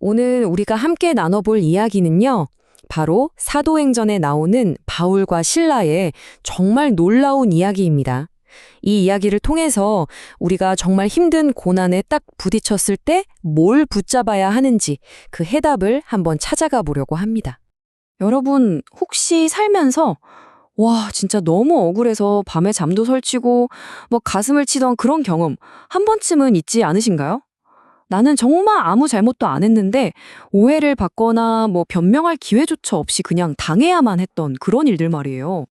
오늘 우리가 함께 나눠볼 이야기는요, 바로 사도행전에 나오는 바울과 실라의 정말 놀라운 이야기입니다. 이 이야기를 통해서 우리가 정말 힘든 고난에 딱 부딪혔을 때 뭘 붙잡아야 하는지 그 해답을 한번 찾아가 보려고 합니다. 여러분, 혹시 살면서 와, 진짜 너무 억울해서 밤에 잠도 설치고 가슴을 치던 그런 경험 한 번쯤은 있지 않으신가요? 나는 정말 아무 잘못도 안 했는데 오해를 받거나 변명할 기회조차 없이 그냥 당해야만 했던 그런 일들 말이에요.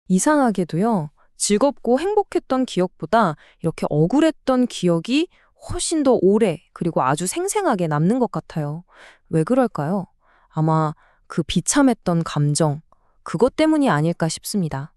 이상하게도요, 즐겁고 행복했던 기억보다 이렇게 억울했던 기억이 훨씬 더 오래 그리고 아주 생생하게 남는 것 같아요. 왜 그럴까요? 아마 그 비참했던 감정, 그것 때문이 아닐까 싶습니다.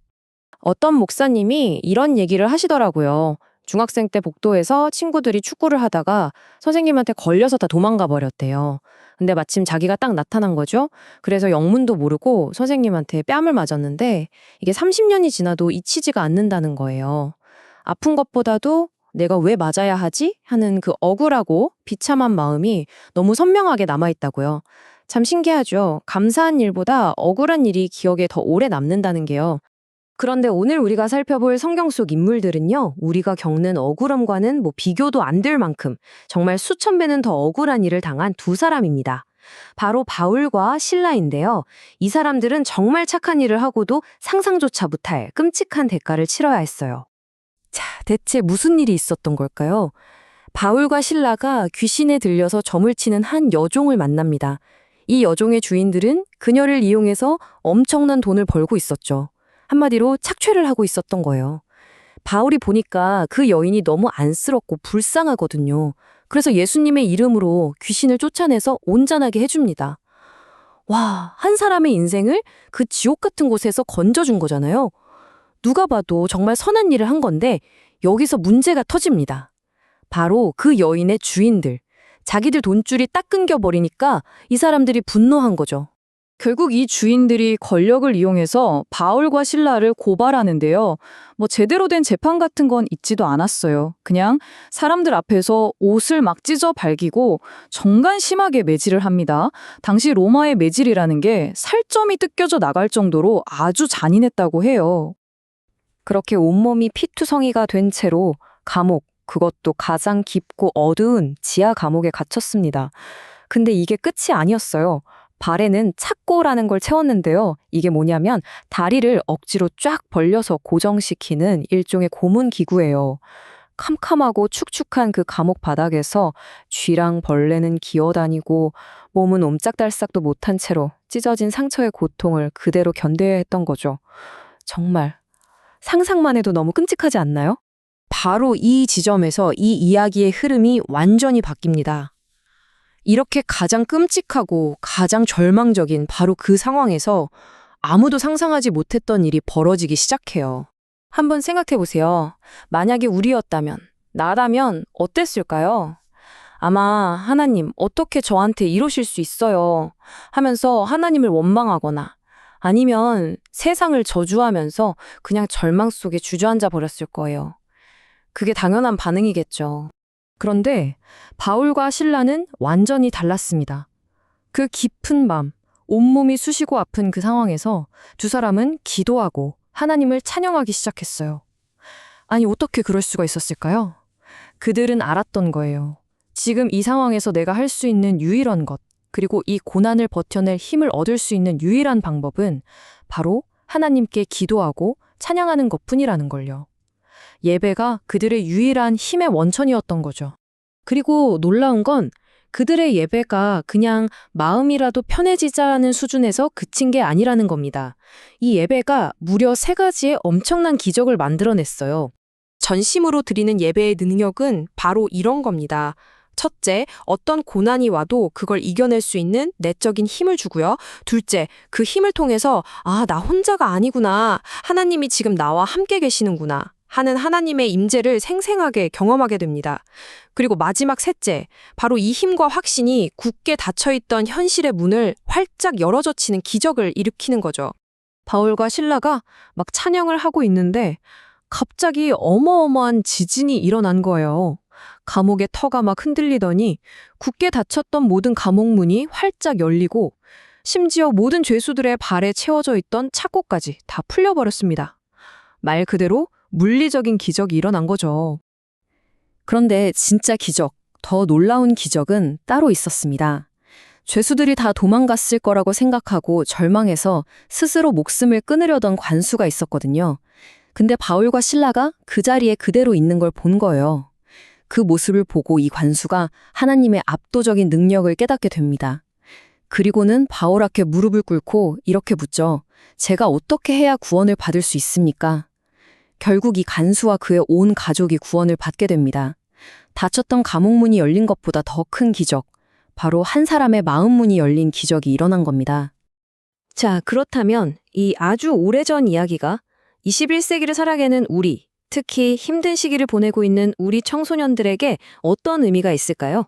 어떤 목사님이 이런 얘기를 하시더라고요. 중학생 때 복도에서 친구들이 축구를 하다가 선생님한테 걸려서 다 도망가 버렸대요. 근데 마침 자기가 딱 나타난 거죠. 그래서 영문도 모르고 선생님한테 뺨을 맞았는데 이게 30년이 지나도 잊히지가 않는다는 거예요. 아픈 것보다도 내가 왜 맞아야 하지? 하는 그 억울하고 비참한 마음이 너무 선명하게 남아있다고요. 참 신기하죠. 감사한 일보다 억울한 일이 기억에 더 오래 남는다는 게요. 그런데 오늘 우리가 살펴볼 성경 속 인물들은요, 우리가 겪는 억울함과는 비교도 안 될 만큼 정말 수천 배는 더 억울한 일을 당한 두 사람입니다. 바로 바울과 실라인데요. 이 사람들은 정말 착한 일을 하고도 상상조차 못할 끔찍한 대가를 치러야 했어요. 자, 대체 무슨 일이 있었던 걸까요? 바울과 실라가 귀신에 들려서 점을 치는 한 여종을 만납니다. 이 여종의 주인들은 그녀를 이용해서 엄청난 돈을 벌고 있었죠. 한마디로 착취를 하고 있었던 거예요. 바울이 보니까 그 여인이 너무 안쓰럽고 불쌍하거든요. 그래서 예수님의 이름으로 귀신을 쫓아내서 온전하게 해줍니다. 와, 한 사람의 인생을 그 지옥 같은 곳에서 건져준 거잖아요. 누가 봐도 정말 선한 일을 한 건데 여기서 문제가 터집니다. 바로 그 여인의 주인들. 자기들 돈줄이 딱 끊겨버리니까 이 사람들이 분노한 거죠. 결국 이 주인들이 권력을 이용해서 바울과 실라를 고발하는데요. 제대로 된 재판 같은 건 있지도 않았어요. 그냥 사람들 앞에서 옷을 막 찢어 발기고 정말 심하게 매질을 합니다. 당시 로마의 매질이라는 게 살점이 뜯겨져 나갈 정도로 아주 잔인했다고 해요. 그렇게 온몸이 피투성이가 된 채로 감옥, 그것도 가장 깊고 어두운 지하 감옥에 갇혔습니다. 근데 이게 끝이 아니었어요. 발에는 착고라는 걸 채웠는데요. 이게 뭐냐면 다리를 억지로 쫙 벌려서 고정시키는 일종의 고문 기구예요. 캄캄하고 축축한 그 감옥 바닥에서 쥐랑 벌레는 기어다니고 몸은 옴짝달싹도 못한 채로 찢어진 상처의 고통을 그대로 견뎌야 했던 거죠. 정말 상상만 해도 너무 끔찍하지 않나요? 바로 이 지점에서 이 이야기의 흐름이 완전히 바뀝니다. 이렇게 가장 끔찍하고 가장 절망적인 바로 그 상황에서 아무도 상상하지 못했던 일이 벌어지기 시작해요. 한번 생각해 보세요. 만약에 우리였다면, 나라면 어땠을까요? 아마 하나님, 어떻게 저한테 이러실 수 있어요? 하면서 하나님을 원망하거나 아니면 세상을 저주하면서 그냥 절망 속에 주저앉아 버렸을 거예요. 그게 당연한 반응이겠죠. 그런데 바울과 실라는 완전히 달랐습니다. 그 깊은 밤, 온몸이 쑤시고 아픈 그 상황에서 두 사람은 기도하고 하나님을 찬양하기 시작했어요. 아니, 어떻게 그럴 수가 있었을까요? 그들은 알았던 거예요. 지금 이 상황에서 내가 할 수 있는 유일한 것, 그리고 이 고난을 버텨낼 힘을 얻을 수 있는 유일한 방법은 바로 하나님께 기도하고 찬양하는 것뿐이라는 걸요. 예배가 그들의 유일한 힘의 원천이었던 거죠. 그리고 놀라운 건 그들의 예배가 그냥 마음이라도 편해지자는 수준에서 그친 게 아니라는 겁니다. 이 예배가 무려 3가지의 엄청난 기적을 만들어냈어요. 전심으로 드리는 예배의 능력은 바로 이런 겁니다. 첫째, 어떤 고난이 와도 그걸 이겨낼 수 있는 내적인 힘을 주고요. 둘째, 그 힘을 통해서 나 혼자가 아니구나. 하나님이 지금 나와 함께 계시는구나 하는 하나님의 임재를 생생하게 경험하게 됩니다. 그리고 마지막 셋째, 바로 이 힘과 확신이 굳게 닫혀있던 현실의 문을 활짝 열어젖히는 기적을 일으키는 거죠. 바울과 실라가 막 찬양을 하고 있는데 갑자기 어마어마한 지진이 일어난 거예요. 감옥의 터가 막 흔들리더니 굳게 닫혔던 모든 감옥 문이 활짝 열리고 심지어 모든 죄수들의 발에 채워져 있던 착고까지 다 풀려버렸습니다. 말 그대로 물리적인 기적이 일어난 거죠. 그런데 진짜 기적, 더 놀라운 기적은 따로 있었습니다. 죄수들이 다 도망갔을 거라고 생각하고 절망해서 스스로 목숨을 끊으려던 관수가 있었거든요. 근데 바울과 실라가 그 자리에 그대로 있는 걸 본 거예요. 그 모습을 보고 이 관수가 하나님의 압도적인 능력을 깨닫게 됩니다. 그리고는 바울 앞에 무릎을 꿇고 이렇게 묻죠. 제가 어떻게 해야 구원을 받을 수 있습니까? 결국 이 간수와 그의 온 가족이 구원을 받게 됩니다. 닫혔던 감옥 문이 열린 것보다 더 큰 기적, 바로 한 사람의 마음 문이 열린 기적이 일어난 겁니다. 자, 그렇다면 이 아주 오래전 이야기가 21세기를 살아가는 우리, 특히 힘든 시기를 보내고 있는 우리 청소년들에게 어떤 의미가 있을까요?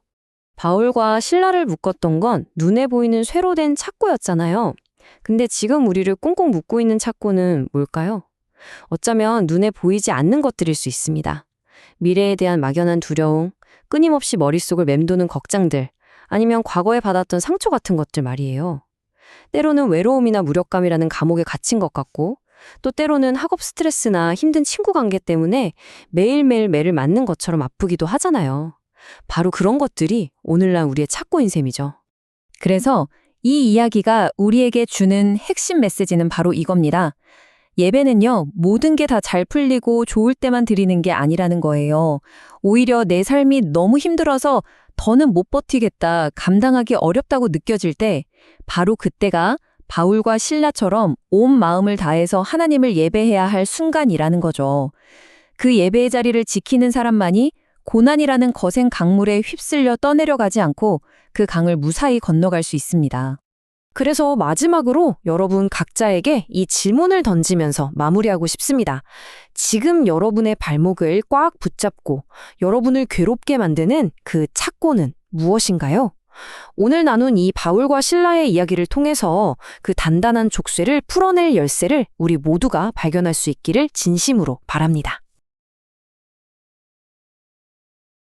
바울과 실라를 묶었던 건 눈에 보이는 쇠로 된 착고였잖아요. 근데 지금 우리를 꽁꽁 묶고 있는 착고는 뭘까요? 어쩌면 눈에 보이지 않는 것들일 수 있습니다. 미래에 대한 막연한 두려움, 끊임없이 머릿속을 맴도는 걱정들, 아니면 과거에 받았던 상처 같은 것들 말이에요. 때로는 외로움이나 무력감이라는 감옥에 갇힌 것 같고, 또 때로는 학업 스트레스나 힘든 친구 관계 때문에 매일매일 매를 맞는 것처럼 아프기도 하잖아요. 바로 그런 것들이 오늘날 우리의 착고인 셈이죠. 그래서 이 이야기가 우리에게 주는 핵심 메시지는 바로 이겁니다. 예배는요, 모든 게 다 잘 풀리고 좋을 때만 드리는 게 아니라는 거예요. 오히려 내 삶이 너무 힘들어서 더는 못 버티겠다, 감당하기 어렵다고 느껴질 때, 바로 그때가 바울과 실라처럼 온 마음을 다해서 하나님을 예배해야 할 순간이라는 거죠. 그 예배의 자리를 지키는 사람만이 고난이라는 거센 강물에 휩쓸려 떠내려가지 않고 그 강을 무사히 건너갈 수 있습니다. 그래서 마지막으로 여러분 각자에게 이 질문을 던지면서 마무리하고 싶습니다. 지금 여러분의 발목을 꽉 붙잡고 여러분을 괴롭게 만드는 그 착고는 무엇인가요? 오늘 나눈 이 바울과 실라의 이야기를 통해서 그 단단한 족쇄를 풀어낼 열쇠를 우리 모두가 발견할 수 있기를 진심으로 바랍니다.